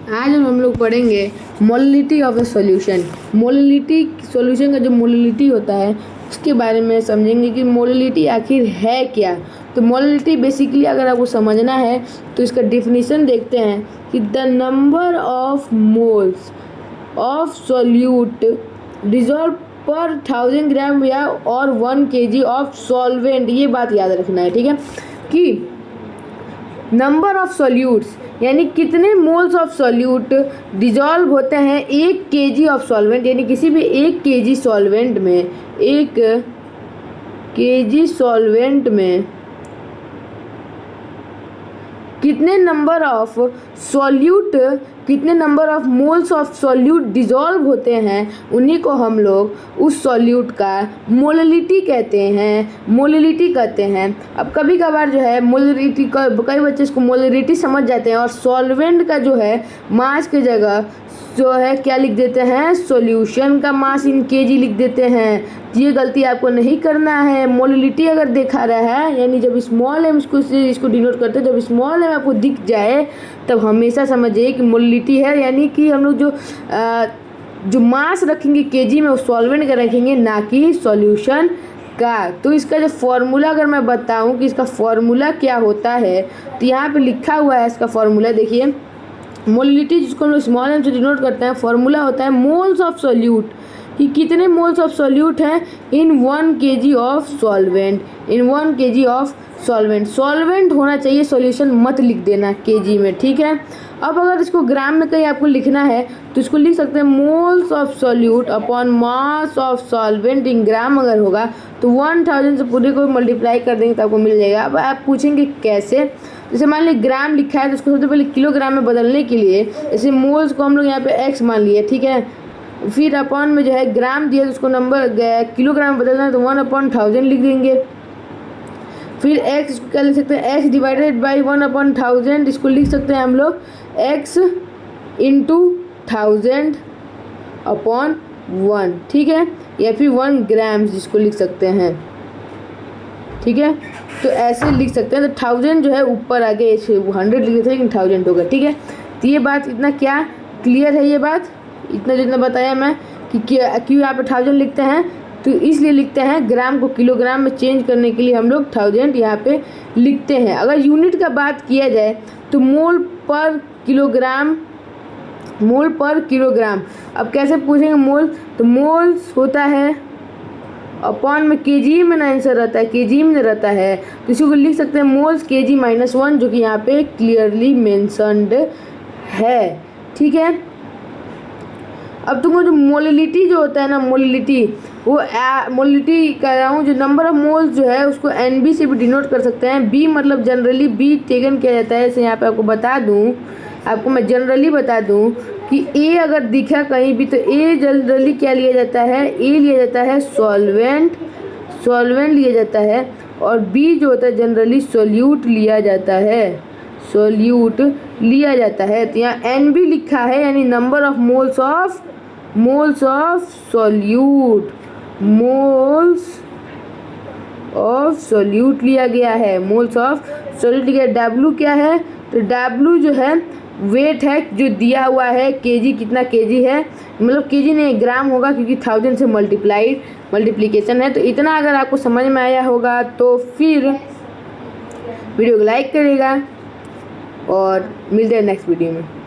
आज हम लोग पढ़ेंगे molality of A solution. Molality solution का जो मोललिटी होता है उसके बारे में समझेंगे कि मोललिटी आखिर है क्या। तो मोललिटी बेसिकली अगर आपको समझना है तो इसका डिफिनीशन देखते हैं कि the number of moles of solute dissolve पर 1000 ग्राम या और 1 kg ऑफ सॉल्वेंट। ये बात याद रखना है, ठीक है, कि नंबर ऑफ सॉल्यूट्स यानी कितने मोल्स ऑफ सॉल्यूट डिजॉल्व होते हैं 1 kg ऑफ सॉल्वेंट, यानी किसी भी 1 kg सॉल्वेंट में 1 kg सॉल्वेंट में कितने नंबर ऑफ सॉल्यूट, कितने number of moles of solute dissolve होते हैं, उन्हीं को हम लोग उस सॉल्यूट का मोललिटी कहते हैं। अब कभी कभार जो है मोललिटी का कई बच्चे इसको मोललिटी समझ जाते हैं और सॉल्वेंट का जो है मास की जगह जो है क्या लिख देते हैं, सॉल्यूशन का मास इन केजी लिख देते हैं। ये गलती आपको नहीं करना है। मोललिटी अगर देखा रहा है यानी जब स्मॉल एम इसको डिनोट करते हैं, जब स्मॉल एम आपको दिख जाए तब हमेशा समझिए कि मोललिटी है, यानी कि हम लोग जो मास रखेंगे केजी में वो सॉल्वेंट का रखेंगे, ना कि सॉल्यूशन का। तो इसका जो फॉर्मूला अगर मैं बताऊं कि इसका फॉर्मूला क्या होता है तो यहाँ पे लिखा हुआ है इसका फॉर्मूला। देखिए मोललिटी जिसको हम लोग स्मॉल एम से डिनोट करते हैं, फॉर्मूला होता है मोल्स ऑफ सॉल्यूट, कि कितने मोल्स ऑफ सॉल्यूट हैं इन 1 kg of solvent, in 1 kg of solvent. Solvent होना चाहिए, सॉल्यूशन मत लिख देना केजी में, ठीक है। अब अगर इसको ग्राम में कहीं आपको लिखना है तो इसको लिख सकते हैं moles of solute upon mass of solvent in gram अगर होगा तो 1000 से पूरे को मल्टीप्लाई कर देंगे तो आपको मिल जाएगा। अब आप पूछेंगे कैसे, जैसे मान लीजिए ग्राम लिखा है तो उसको सबसे पहले किलोग्राम में बदलने के लिए जैसे मोल्स को हम लोग यहाँ पे x मान लिए, ठीक है, फिर अपॉन में जो है ग्राम दिया तो उसको नंबर किलोग्राम में बदलना है तो 1/1000 लिख देंगे। फिर x क्या लिख सकते हैं, x डिवाइडेड बाई 1/1000, इसको लिख सकते हैं हम लोग x इंटू 1000 अपॉन 1, ठीक है, या फिर 1 ग्राम जिसको लिख सकते हैं, ठीक है। तो ऐसे लिख सकते हैं। तो 1000 जो है ऊपर आगे 100 लिखे थे लेकिन 1000 होगा, ठीक है। तो ये बात इतना क्या क्लियर है, ये बात इतना जितना बताया मैं कि क्यों यहाँ पे 1000 लिखते हैं, तो इसलिए लिखते हैं ग्राम को किलोग्राम में चेंज करने के लिए हम लोग 1000 यहाँ पे लिखते हैं। अगर यूनिट का बात किया जाए तो मोल पर किलोग्राम। अब कैसे पूछेंगे मोल, तो मोल्स होता है अपॉन में केजी में ना आंसर रहता है, केजी में रहता है, तो इसी को लिख सकते हैं मोल्स केजी -1, जो कि यहाँ पे क्लियरली मेंशन्ड है, ठीक है। अब तुमको जो मोललिटी जो होता है ना, मोललिटी मोललिटी कर रहा हूँ, जो नंबर ऑफ मोल्स जो है उसको NB से भी डिनोट कर सकते हैं। B मतलब जनरली B टेकन किया जाता है। जैसे यहाँ पे आपको मैं जनरली बता दूँ कि A अगर दिखा कहीं भी तो A जनरली क्या लिया जाता है, A लिया जाता है सॉल्वेंट लिया जाता है, और B जो होता है जनरली सॉल्यूट लिया जाता है। तो यहाँ NB लिखा है यानी number of moles of solute लिया गया है, मोल्स ऑफ सॉल्यूट लिया गया। W क्या है, तो W जो है वेट है जो दिया हुआ है, केजी कितना केजी है, मतलब केजी नहीं ग्राम होगा क्योंकि 1000 से मल्टीप्लिकेशन है। तो इतना अगर आपको समझ में आया होगा तो फिर वीडियो को लाइक करेगा और मिलते हैं नेक्स्ट वीडियो में।